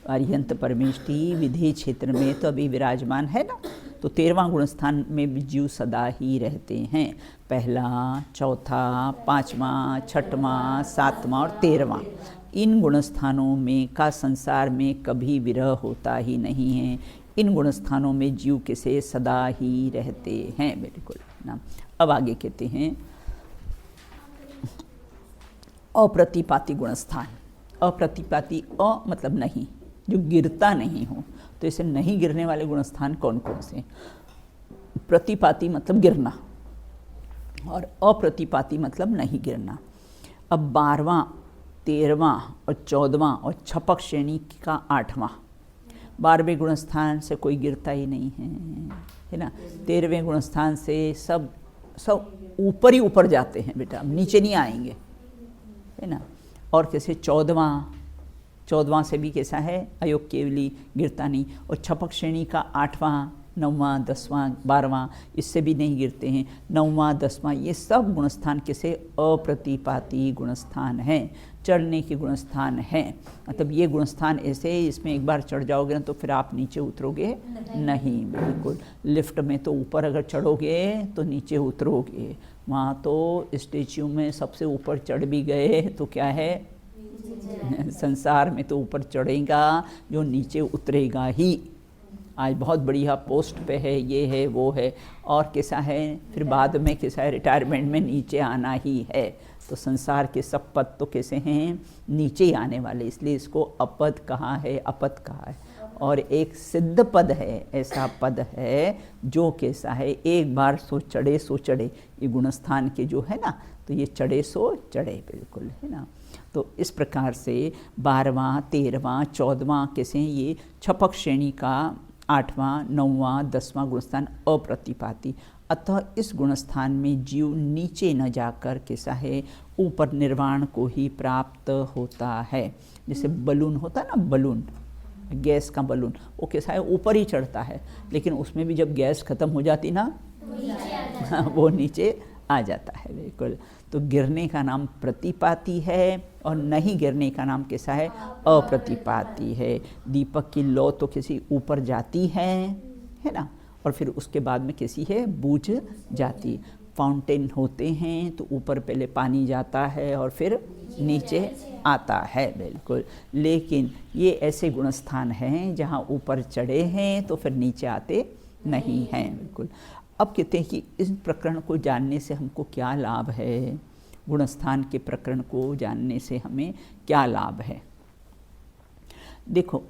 अरिहंत परमेष्टि विधेय क्षेत्र में तो अभी विराजमान है ना। तो 13वां गुणस्थान में भी जीव सदा ही रहते हैं। पहला, चौथा, 5वां, 6वां, 7वां और 13वां, इन गुणस्थानों में का संसार में कभी विरह होता ही नहीं है। इन गुणस्थानों में जीव के से सदा ही रहते हैं, बिल्कुल ना। अब आगे कहते हैं अप्रतिपाती गुणस्थान। अप्रतिपाती, अ मतलब नहीं, जो गिरता नहीं हो, तो इसे नहीं गिरने वाले गुणस्थान कौन कौन से? प्रतिपाती मतलब गिरना, और अप्रतिपाती मतलब नहीं गिरना। अब 12वां, 13वां और 14वां और छपक श्रेणी का 8वां, 12वें गुणस्थान से कोई गिरता ही नहीं है ना। 13वें गुणस्थान से सब ऊपर ही ऊपर जाते हैं बेटा, अब नीचे नहीं आएंगे, है ना। और कैसे 14वां से भी कैसा है? अयोग केवली, गिरता नहीं। और छपक श्रेणी का 8वां, 9वां, 10वां, 12वां, इससे भी नहीं गिरते हैं। 9वां, 10वां, ये सब गुणस्थान कैसे? अप्रतिपाती गुणस्थान हैं, चढ़ने के गुणस्थान हैं। मतलब ये गुणस्थान ऐसे, इसमें एक बार चढ़ जाओगे ना तो फिर आप नीचे उतरोगे नहीं, बिल्कुल। लिफ्ट में तो ऊपर अगर चढ़ोगे तो नीचे उतरोगे, वहाँ तो स्टैच्यू में सबसे ऊपर चढ़ भी गए तो क्या है? संसार में तो ऊपर चढ़ेगा, जो नीचे उतरेगा ही। आज बहुत बढ़िया पोस्ट पे है, ये है वो है, और कैसा है फिर बाद में कैसा है? रिटायरमेंट में नीचे आना ही है। तो संसार के सब पद तो कैसे हैं? नीचे ही आने वाले, इसलिए इसको अपद कहा है, अपद कहा है। और एक सिद्ध पद है, ऐसा पद है जो कैसा है? एक बार सो चढ़े, ये गुणस्थान के जो है ना, तो ये चढ़े सो चढ़े, बिल्कुल, है ना। तो इस प्रकार से 12वां, 13वां, 14वां कैसे हैं? ये छपक श्रेणी का 8वां, 9वां, 10वां गुणस्थान अप्रतिपाती। अतः इस गुणस्थान में जीव नीचे न जाकर कैसा है? ऊपर निर्वाण को ही प्राप्त होता है। जैसे बलून होता है ना, बलून, गैस का बलून, वो कैसा है? ऊपर ही चढ़ता है, लेकिन उसमें भी जब गैस खत्म हो जाती ना, वो नीचे आ जाता है, बिल्कुल। तो गिरने का नाम प्रतिपाती है और नहीं गिरने का नाम कैसा है? अप्रतिपाती है। दीपक की लौ तो किसी ऊपर जाती है ना, और फिर उसके बाद में कैसी है? बूझ जाती। फाउंटेन होते हैं तो ऊपर पहले पानी जाता है और फिर नीचे आता है, बिल्कुल। लेकिन ये ऐसे गुणस्थान हैं जहाँ ऊपर चढ़े हैं तो फिर नीचे आते नहीं हैं, बिल्कुल। अब कहते हैं कि इस प्रकरण को जानने से हमको क्या लाभ है? गुणस्थान के प्रकरण को जानने से हमें क्या लाभ है? देखो,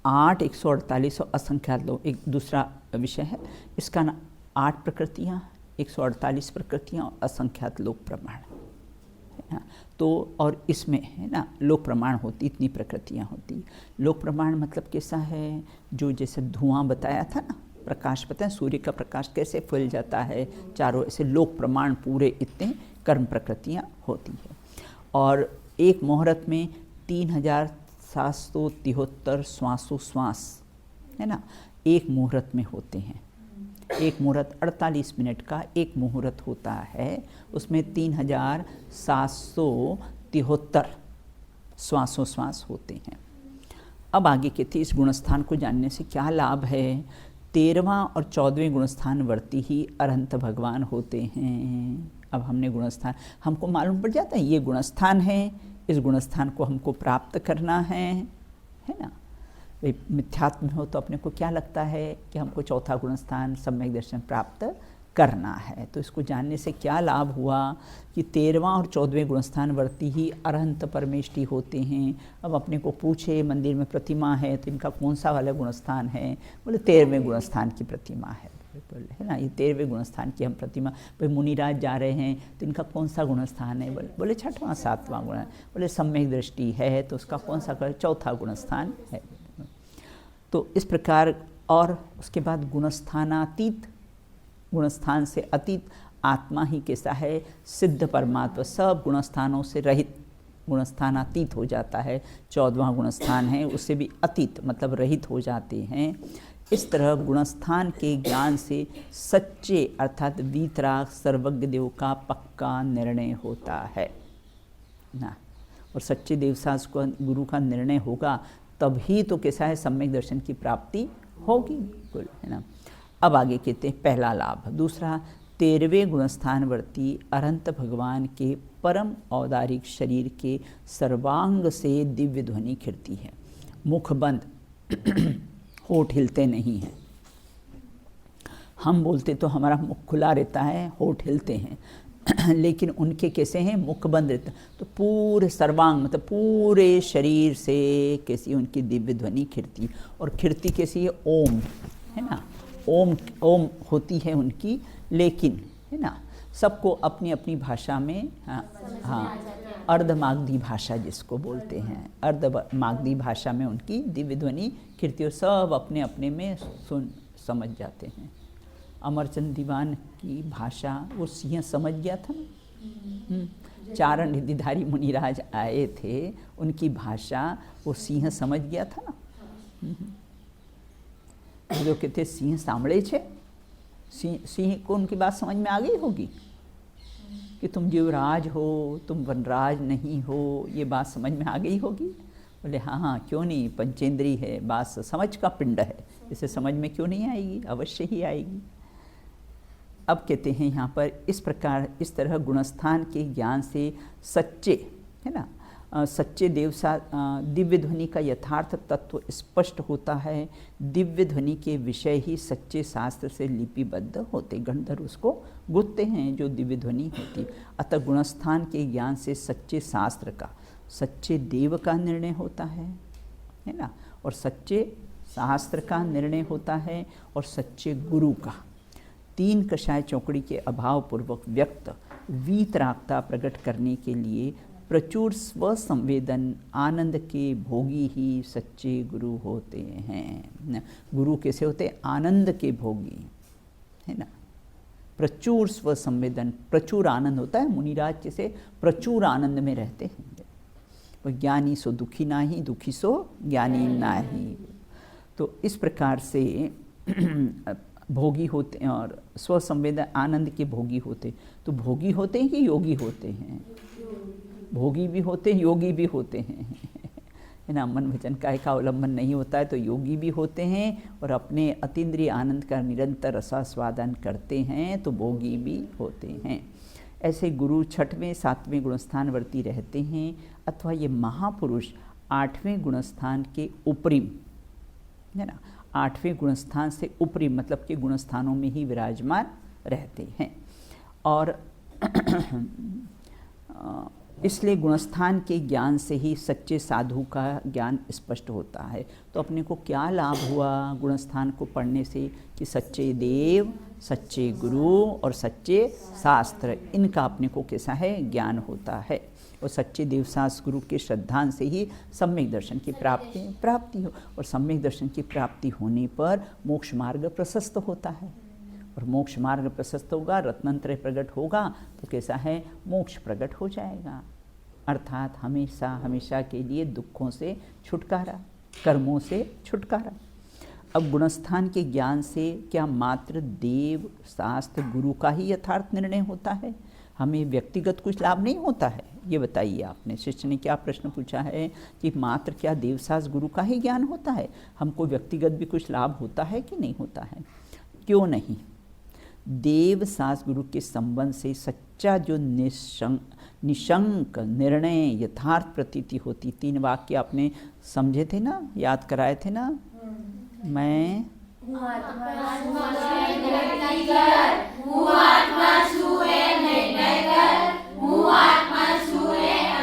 8, 148 और असंख्यात लोग एक दूसरा विषय है इसका ना। 8 प्रकृतियाँ, 148 प्रकृतियाँ और असंख्यात लोक प्रमाण, है ना। तो और इसमें है ना लोक प्रमाण होती, इतनी प्रकृतियाँ होती। लोक प्रमाण मतलब कैसा है? जो जैसे धुआं बताया था ना, प्रकाश पता है, सूर्य का प्रकाश कैसे फैल जाता है चारों, ऐसे लोक प्रमाण पूरे इतने कर्म प्रकृतियाँ होती है। और एक मुहूर्त में 3773 श्वासोश्वास, है ना, एक मुहूर्त में होते हैं। एक मुहूर्त 48 मिनट का एक मुहूर्त होता है, उसमें 3773 श्वासोश्वास होते हैं। अब आगे कहते इस गुणस्थान को जानने से क्या लाभ है। 13वां और 14वें गुणस्थान वर्ती ही अरहंत भगवान होते हैं। अब हमने गुणस्थान, हमको मालूम पड़ जाता है ये गुणस्थान है, इस गुणस्थान को हमको प्राप्त करना है ना। मिथ्यात्म में हो तो अपने को क्या लगता है कि हमको चौथा गुणस्थान सम्यक दर्शन प्राप्त करना है। तो इसको जानने से क्या लाभ हुआ कि 13वां और 14वें गुणस्थान वर्ती ही अरहंत परमेष्टि होते हैं। अब अपने को पूछे मंदिर में प्रतिमा है तो इनका कौन सा वाला गुणस्थान है, बोले 13वें गुणस्थान की प्रतिमा है ना, ये 13वें गुणस्थान की हम प्रतिमा। भाई मुनिराज जा रहे हैं तो इनका कौन सा गुणस्थान है, बोले 6वां 7वां गुण। बोले सम्यक दृष्टि है तो उसका कौन सा चौथा गुणस्थान है। तो इस प्रकार, और उसके बाद गुणस्थानातीत, गुणस्थान से अतीत आत्मा ही कैसा है, सिद्ध परमात्मा, सब गुणस्थानों से रहित, गुणस्थानातीत हो जाता है। 14वां गुणस्थान है उससे भी अतीत मतलब रहित हो जाते हैं। इस तरह गुणस्थान के ज्ञान से सच्चे अर्थात वीतराग सर्वज्ञ देव का पक्का निर्णय होता है ना। और सच्चे देवसास को गुरु का निर्णय होगा तभी तो कैसा है सम्यक दर्शन की प्राप्ति होगी, है ना। अब आगे कहते हैं पहला लाभ। दूसरा, 13वें गुणस्थान वर्ती अरहंत भगवान के परम औदारिक शरीर के सर्वांग से दिव्य ध्वनि खिड़ती है। मुख बंद, होठ हिलते नहीं हैं। हम बोलते तो हमारा मुख खुला रहता है, होठ हिलते हैं लेकिन उनके कैसे हैं, मुख बंद रहता। तो पूरे सर्वांग मतलब पूरे शरीर से कैसी उनकी दिव्य ध्वनि खिड़ती, और खिड़ती कैसी है, ओम, है ना। ओम ओम होती है उनकी, लेकिन है ना सबको अपनी अपनी भाषा में, हाँ अर्धमागधी भाषा जिसको बोलते हैं, अर्धमागधी भाषा में उनकी दिव्य ध्वनि खिड़ती, और सब अपने अपने में सुन समझ जाते हैं। अमरचंद दीवान की भाषा वो सिंह समझ गया था ना। चारण रिद्धिधारी मुनिराज आए थे, उनकी भाषा वो सिंह समझ गया था ना। जो कहते सिंह सांभळे छे, सिंह को उनकी बात समझ में आ गई होगी कि तुम जीवराज हो, तुम वनराज नहीं हो, ये बात समझ में आ गई होगी। बोले हाँ हाँ क्यों नहीं, पंचेंद्री है, बात समझ का पिंड है, इसे समझ में क्यों नहीं आएगी, अवश्य ही आएगी। अब कहते हैं यहाँ पर इस प्रकार, इस तरह गुणस्थान के ज्ञान से सच्चे, है ना, सच्चे दिव्य ध्वनि का यथार्थ तत्व स्पष्ट होता है। दिव्य ध्वनि के विषय ही सच्चे शास्त्र से लिपिबद्ध होते, गणधर उसको गुथते हैं जो दिव्य ध्वनि होती। अतः गुणस्थान के ज्ञान से सच्चे शास्त्र का, सच्चे देव का निर्णय होता है ना, और सच्चे शास्त्र का निर्णय होता है, और सच्चे गुरु का। 3 कषाय चौकड़ी के अभाव पूर्वक व्यक्त वीतरागता प्रकट करने के लिए प्रचुर स्वसंवेदन आनंद के भोगी ही सच्चे गुरु होते हैं। गुरु कैसे होते हैं, आनंद के भोगी, है ना। प्रचुर स्वसंवेदन, प्रचुर आनंद होता है। मुनिराज जैसे प्रचुर आनंद में रहते हैं। और ज्ञानी सो दुखी नाही, दुखी सो ज्ञानी नाही। तो इस प्रकार से भोगी होते हैं और स्वसंवेदन आनंद के भोगी होते। तो भोगी होते हैं कि योगी होते हैं, भोगी भी होते हैं योगी भी होते हैं, है ना। मन भजन काय का अवलंबन नहीं होता है तो योगी भी होते हैं, और अपने अतीन्द्रिय आनंद का निरंतर रसास्वादन करते हैं तो भोगी भी होते हैं। ऐसे गुरु 6वें 7वें गुणस्थान वर्ती रहते हैं, अथवा ये महापुरुष 8वें गुणस्थान के उपरिम, है ना, 8वें गुणस्थान से उपरि मतलब के गुणस्थानों में ही विराजमान रहते हैं। और इसलिए गुणस्थान के ज्ञान से ही सच्चे साधु का ज्ञान स्पष्ट होता है। तो अपने को क्या लाभ हुआ गुणस्थान को पढ़ने से, कि सच्चे देव, सच्चे गुरु और सच्चे शास्त्र, इनका अपने को कैसा है ज्ञान होता है। और सच्चे देवसास गुरु के श्रद्धान से ही सम्यक दर्शन की प्राप्ति हो, और सम्यक दर्शन की प्राप्ति होने पर मोक्ष मार्ग प्रशस्त होता है। और मोक्ष मार्ग प्रशस्त होगा, रत्नत्रय प्रकट होगा तो कैसा है, मोक्ष प्रकट हो जाएगा। अर्थात हमेशा हमेशा के लिए दुखों से छुटकारा, कर्मों से छुटकारा। अब गुणस्थान के ज्ञान से क्या मात्र देव शास्त्र गुरु का ही यथार्थ निर्णय होता है, हमें व्यक्तिगत कुछ लाभ नहीं होता है, ये बताइए, आपने शिष्य ने क्या प्रश्न पूछा है कि मात्र क्या देवसास गुरु का ही ज्ञान होता है, हमको व्यक्तिगत भी कुछ लाभ होता है कि नहीं होता है? क्यों नहीं? देवसास गुरु के संबंध से सच्चा जो निशंक निर्णय यथार्थ प्रतीति होती, 3 वाक्य आपने समझे थे ना, याद कराए थे ना। मैं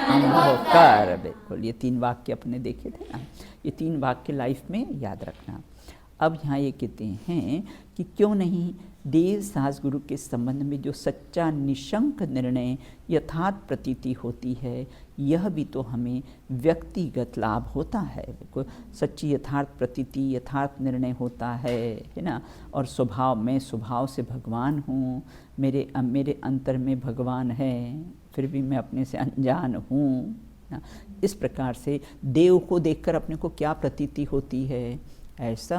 अनुभव कर, बिल्कुल, ये 3 वाक्य अपने देखे थे ना। ये 3 वाक्य लाइफ में याद रखना। अब यहाँ ये कहते हैं कि क्यों नहीं देव साहस गुरु के संबंध में जो सच्चा निशंक निर्णय यथार्थ प्रतीति होती है, यह भी तो हमें व्यक्तिगत लाभ होता है। बिल्कुल सच्ची यथार्थ प्रतीति, यथार्थ निर्णय होता है ना। और मैं स्वभाव से भगवान हूँ, मेरे अंतर में भगवान है, फिर भी मैं अपने से अनजान हूँ ना। इस प्रकार से देव को देखकर अपने को क्या प्रतीति होती है? ऐसा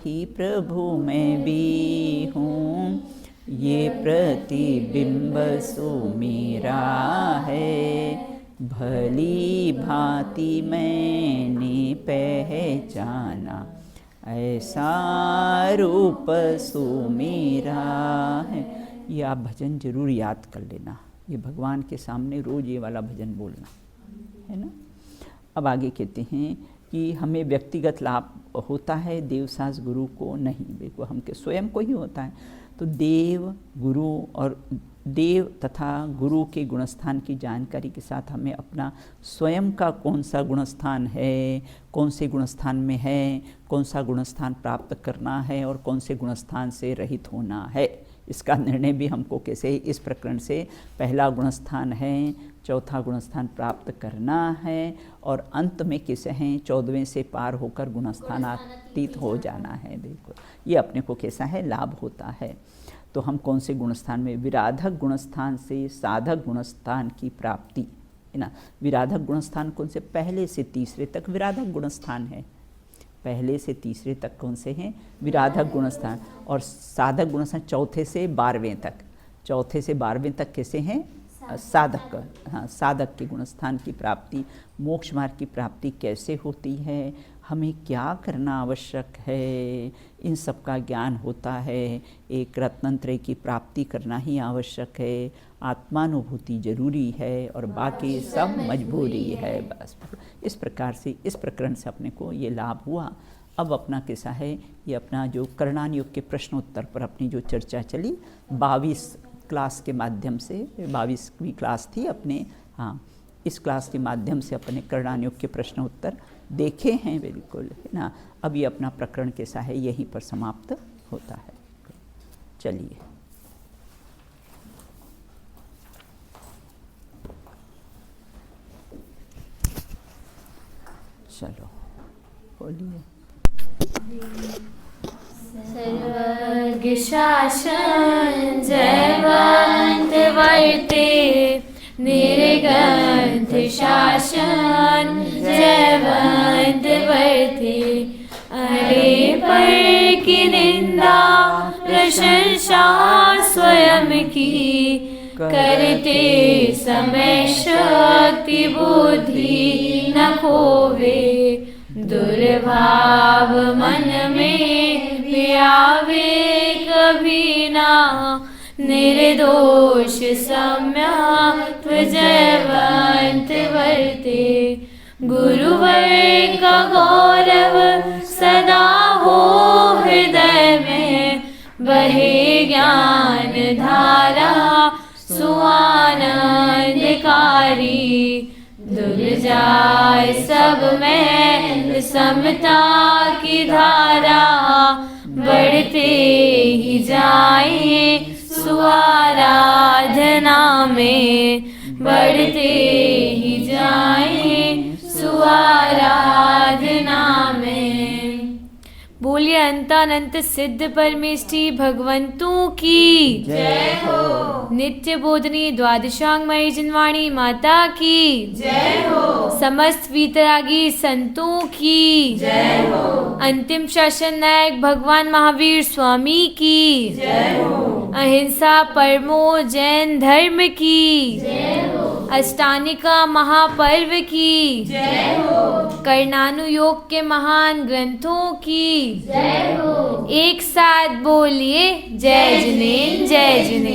ही प्रभु मैं भी हूँ, ये प्रतिबिंब सो मेरा है, भली भांति मैंने पहचाना, ऐसा रूप सो मेरा है। ये आप भजन जरूर याद कर लेना, ये भगवान के सामने रोज ये वाला भजन बोलना है ना। अब आगे कहते हैं कि हमें व्यक्तिगत लाभ होता है, देवसास गुरु को नहीं, बिल्कुल हमके स्वयं को ही होता है। तो देव गुरु और देव तथा गुरु के गुणस्थान की जानकारी के साथ हमें अपना स्वयं का कौन सा गुणस्थान है, कौन से गुणस्थान में है, कौन सा गुणस्थान प्राप्त करना है और कौन से गुणस्थान से रहित होना है, इसका निर्णय भी हमको कैसे इस प्रकरण से पहला गुणस्थान है, चौथा गुणस्थान प्राप्त करना है और अंत में कैसे हैं 14वें से पार होकर गुणस्थानातीत हो जाना है। बिल्कुल ये अपने को कैसा है लाभ होता है। तो हम कौन से गुणस्थान में? विराधक गुणस्थान से साधक गुणस्थान की प्राप्ति है ना। विराधक गुणस्थान कौन से? पहले से तीसरे तक विराधक गुणस्थान है, पहले से तीसरे तक कौन से हैं? विराधक गुणस्थान। और साधक गुणस्थान चौथे से 12वें तक, चौथे से 12वें तक कैसे हैं? साधक। हाँ, साधक के गुणस्थान की प्राप्ति, मोक्ष मार्ग की प्राप्ति कैसे होती है, हमें क्या करना आवश्यक है, इन सब का ज्ञान होता है। एक रत्नत्रय की प्राप्ति करना ही आवश्यक है, आत्मानुभूति जरूरी है और बाकी सब मजबूरी है। बस इस प्रकार से इस प्रकरण से अपने को ये लाभ हुआ। अब अपना कैसा है, ये अपना जो करणान योग के प्रश्नोत्तर पर अपनी जो चर्चा चली 22 क्लास के माध्यम से, 22वीं क्लास थी अपने, हाँ इस क्लास के माध्यम से अपने करणान योग के प्रश्न उत्तर देखे हैं, बिल्कुल है ना। अब ये अपना प्रकरण कैसा है यहीं पर समाप्त होता है। चलिए चलो बोलिए। सर्वज्ञ शासन जयवंत वर्ते, निर्ग्रंथ शासन जयवंत वर्ते, अरे पर की निंदा प्रशंसा स्वयं की, करते समय शक्ति बुद्धि न खोवे, दुर्भाव मन में भी आवे कभी ना, निर्दोष सम्यक जयवंत वर्ते, गुरुवर का गौरव सदा हो हृदय में, बहे ज्ञान धारा सुआनंदकारी, धुल जाए सब में समता की धारा, बढ़ते ही जाए सुआराधना में, बढ़ते ही जाए सुआराधना में। बोलिए अंतानंत सिद्ध परमेष्टि भगवंतों की जय हो। नित्य बोधनी द्वादशांगमयी जिनवाणी माता की जय हो। समस्त वीतरागी संतों की जय हो। अंतिम शासन नायक भगवान महावीर स्वामी की जय हो। अहिंसा परमो जैन धर्म की जय हो। अष्टानिका महापर्व की जय हो। कर्णानुयोग के महान ग्रंथों की जय हो। एक साथ बोलिए जय जिनेन्द्र जय जिनेन्द्र।